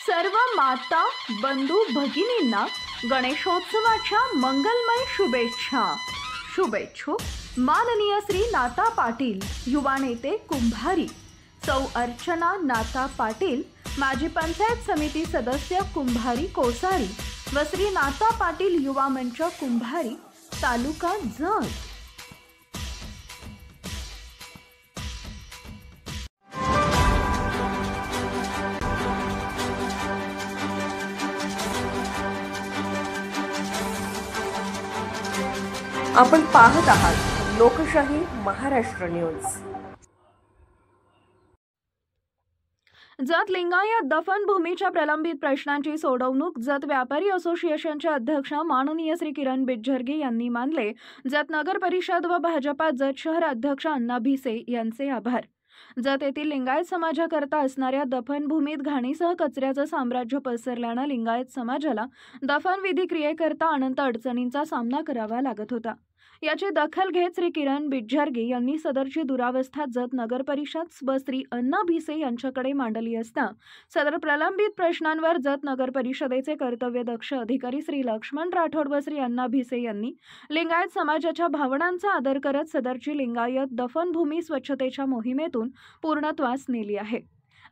सर्व माता बंधू भगिनींना गणेशोत्सवाच्या मंगलमय शुभेच्छा। शुभेच्छुक माननीय श्री नाता पाटील, युवा नेते कुंभारी, सौ अर्चना नाता पाटील, माजी पंचायत समिती सदस्य कुंभारी कोसारी व श्री नाता पाटील युवा मंच कुंभारी, तालुका जत। आपण पाहत आहात लोकशाही महाराष्ट्र न्यूज। जत लिंगायत दफनभूमीच्या प्रलंबित प्रश्नांची सोडवणूक जत व्यापारी असोसिएशनचे अध्यक्ष माननीय श्री किरण बिज्जरगे यांनी मानले। जत नगर परिषद व भाजपा जत शहर अध्यक्ष अण्णा भिसे यांचे आभार। जत येथील लिंगायत समाजाकरता असणाऱ्या दफनभूमीत घाणीसह कचऱ्याचं साम्राज्य पसरल्याने लिंगायत समाजाला दफनविधी क्रियेकरता अनंत अडचणींचा सामना करावा लागत होता। याची दखल घेत श्री किरण बिज्जरगे यांनी सदरची दुरावस्था जत नगर परिषद व श्री अण्णा भिसे यांच्याकडे मांडली असता सदर प्रलंबित प्रश्नांवर जत नगर परिषदेचे कर्तव्यदक्ष अधिकारी श्री लक्ष्मण राठोड व श्री अण्णा भिसे यांनी लिंगायत समाजाच्या भावनांचा आदर करत सदरची लिंगायत दफनभूमी स्वच्छतेच्या मोहिमेतून पूर्णत्वास नेली आहे।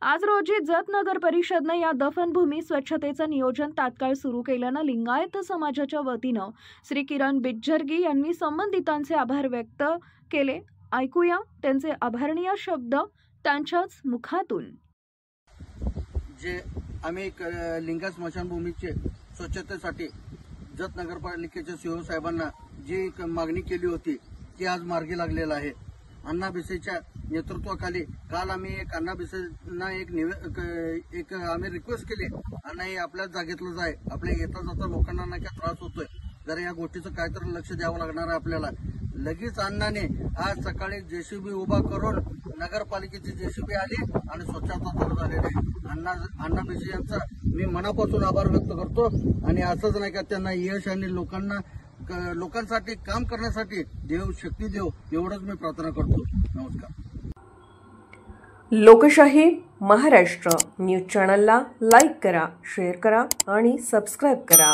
आज रोजी जत नगर परिषदने या दफनभूमी स्वच्छतेचं नियोजन तात्काळ सुरू केल्याने लिंगायत समाजाच्या वतीनं श्री किरण बिज्जरगे यांनी संबंधितांचे आभार व्यक्त केले। ऐकूया त्यांचे आभारणीय शब्द त्यांच्याच मुखातून। जे आम्ही लिंगायत स्मशानभूमीचे स्वच्छतेसाठी जत नगरपालिकेच्या सीओ साहेबांना जी मागणी केली होती ती आज मार्गी लागलेला आहे। अण्णा भिसेच्या नेतृत्वाखाली काल आम्ही एक अण्णा भिसेंना एक आम्ही रिक्वेस्ट केली, अण्णा हे आपल्याच जागेतलं जाय, आपल्या येता जाता लोकांना नाही का त्रास होतोय, जर या गोष्टीचं काहीतरी लक्ष द्यावं लागणार आहे आपल्याला। लगेच अण्णाने आज सकाळी जेसीबी उभा करून नगरपालिकेची जेसीबी आली आणि स्वच्छता सुरू झालेली आहे। अण्णा भिसे यांचा मी मनापासून आभार व्यक्त करतो आणि असंच नाही का त्यांना यश आणि लोकांसाठी काम करण्यासाठी देव शक्ती देव एवढंच मी प्रार्थना करतो। नमस्कार। लोकशाही महाराष्ट्र न्यूज चॅनलला लाईक करा, शेअर करा आणि सबस्क्राइब करा।